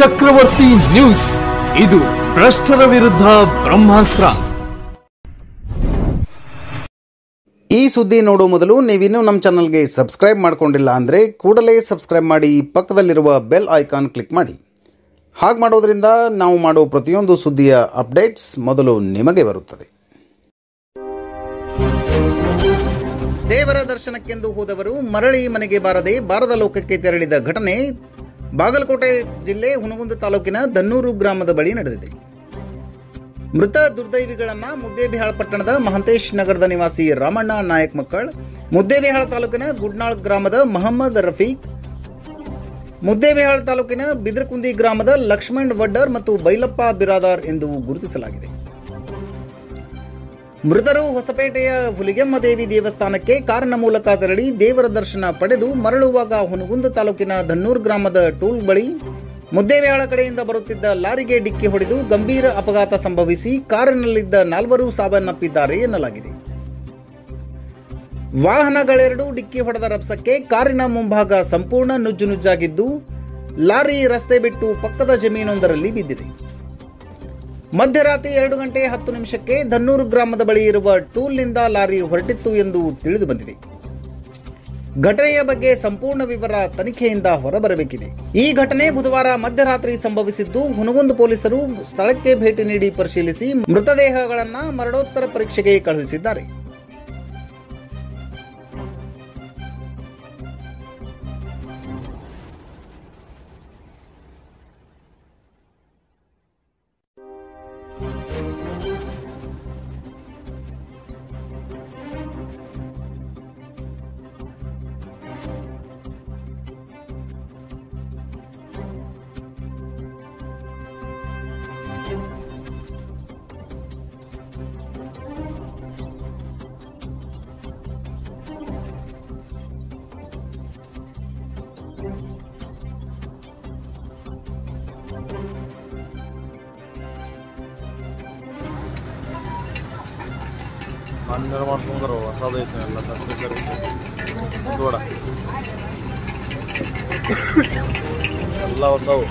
ಚಕ್ರವರ್ತಿ news, ಇದು ಭ್ರಷ್ಟರ ವಿರುದ್ಧ ಬ್ರಹ್ಮಾಸ್ತ್ರ. ಈ ಸುದ್ದಿ ನೋಡುವ ಮೊದಲು ನೀವಿನ್ನೂ ನಮ್ಮ ಚಾನಲ್ಗೆ ಸಬ್ಸ್ಕ್ರೈಬ್ ಮಾಡಿಕೊಂಡಿಲ್ಲ ಅಂದರೆ ಕೂಡಲೇ ಸಬ್ಸ್ಕ್ರೈಬ್ ಮಾಡಿ, ಪಕ್ಕದಲ್ಲಿರುವ ಬೆಲ್ ಐಕಾನ್ ಕ್ಲಿಕ್ ಮಾಡಿ. ಹಾಗೆ ಮಾಡೋದ್ರಿಂದ ನಾವು ಮಾಡೋ ಪ್ರತಿಯೊಂದು ಸುದ್ದಿಯ ಅಪ್ಡೇಟ್ಸ್ ಮೊದಲು ನಿಮಗೆ ಬರುತ್ತದೆ. ದೇವರ ದರ್ಶನಕ್ಕೆಂದು ಹೋದವರು ಮರಳಿ ಮನೆಗೆ ಬಾರದೆ ಬಾರದ ಲೋಕಕ್ಕೆ ತೆರಳಿದ ಘಟನೆ ಬಾಗಲಕೋಟೆ ಜಿಲ್ಲೆ ಹುನಗುಂದ ತಾಲೂಕಿನ ದನ್ನೂರು ಗ್ರಾಮದ ಬಳಿ ನಡೆದಿದೆ. ಮೃತ ದುರ್ದೈವಿಗಳನ್ನ ಮುದ್ದೇಬಿಹಾಳ ಪಟ್ಟಣದ ಮಹಂತೇಶ್ ನಗರದ ನಿವಾಸಿ ರಾಮಣ್ಣ ನಾಯಕ್ ಮಕ್ಕಳ್, ಮುದ್ದೇಬಿಹಾಳ ತಾಲೂಕಿನ ಗುಡ್ನಾಳ್ ಗ್ರಾಮದ ಮಹಮ್ಮದ್ ರಫೀಕ್, ಮುದ್ದೇಬಿಹಾಳ ತಾಲೂಕಿನ ಬಿದ್ರಕುಂದಿ ಗ್ರಾಮದ ಲಕ್ಷ್ಮಣ್ ವಡ್ಡರ್ ಮತ್ತು ಬೈಲಪ್ಪ ಬಿರಾದಾರ್ ಎಂದು ಗುರುತಿಸಲಾಗಿದೆ. ಮೃತರು ಹೊಸಪೇಟೆಯ ಹುಲಿಗೆಮ್ಮ ದೇವಿ ದೇವಸ್ಥಾನಕ್ಕೆ ಕಾರಿನ ಮೂಲಕ ತೆರಳಿ ದೇವರ ದರ್ಶನ ಪಡೆದು ಮರಳುವಾಗ ಹುನಗುಂದ ತಾಲೂಕಿನ ದನ್ನೂರ್ ಗ್ರಾಮದ ಟೋಲ್ ಬಳಿ ಮುದ್ದೇಬಿಹಾಳ ಕಡೆಯಿಂದ ಬರುತ್ತಿದ್ದ ಲಾರಿಗೆ ಡಿಕ್ಕಿ ಹೊಡೆದು ಗಂಭೀರ ಅಪಘಾತ ಸಂಭವಿಸಿ ಕಾರಿನಲ್ಲಿದ್ದ 4 ಸಾವನ್ನಪ್ಪಿದ್ದಾರೆ ಎನ್ನಲಾಗಿದೆ. ವಾಹನಗಳೆರಡು ಡಿಕ್ಕಿ ಹೊಡೆದ ರಭಸಕ್ಕೆ ಕಾರಿನ ಮುಂಭಾಗ ಸಂಪೂರ್ಣ ನುಜ್ಜುನುಜ್ಜಾಗಿದ್ದು, ಲಾರಿ ರಸ್ತೆ ಬಿಟ್ಟು ಪಕ್ಕದ ಜಮೀನೊಂದರಲ್ಲಿ ಬಿದ್ದಿದೆ. ಮಧ್ಯರಾತ್ರಿ 2:10 ದನ್ನೂರು ಗ್ರಾಮದ ಬಳಿ ಇರುವ ಟೂಲ್ನಿಂದ ಲಾರಿ ಹೊರಟಿತ್ತು ಎಂದು ತಿಳಿದು ಬಂದಿದೆ. ಘಟನೆಯ ಬಗ್ಗೆ ಸಂಪೂರ್ಣ ವಿವರ ತನಿಖೆಯಿಂದ ಹೊರಬರಬೇಕಿದೆ. ಈ ಘಟನೆ ಬುಧವಾರ ಮಧ್ಯರಾತ್ರಿ ಸಂಭವಿಸಿದ್ದು, ಹುನಗುಂದ ಪೊಲೀಸರು ಸ್ಥಳಕ್ಕೆ ಭೇಟಿ ನೀಡಿ ಪರಿಶೀಲಿಸಿ ಮೃತದೇಹಗಳನ್ನು ಮರಣೋತ್ತರ ಪರೀಕ್ಷೆಗೆ ಕಳುಹಿಸಿದ್ದಾರೆ. ನಿರ್ಮಾಣ ಮಾಡ್ಕೊಂಡ್ರು ಹೊಸದೈತೆ ಎಲ್ಲ ನೋಡ ಎಲ್ಲ ಹೊಸವು.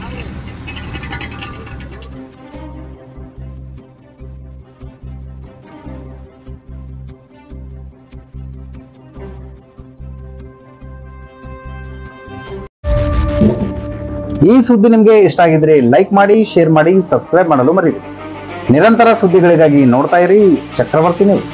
ಈ ಸುದ್ದಿ ನಿಮಗೆ ಇಷ್ಟ ಆಗಿದ್ರೆ ಲೈಕ್ ಮಾಡಿ, ಶೇರ್ ಮಾಡಿ, ಸಬ್ಸ್ಕ್ರೈಬ್ ಮಾಡಲು ಮರೆಯದಿರಿ. ನಿರಂತರ ಸುದ್ದಿಗಳಿಗಾಗಿ ನೋಡ್ತಾ ಇರಿ ಚಕ್ರವರ್ತಿ ನ್ಯೂಸ್.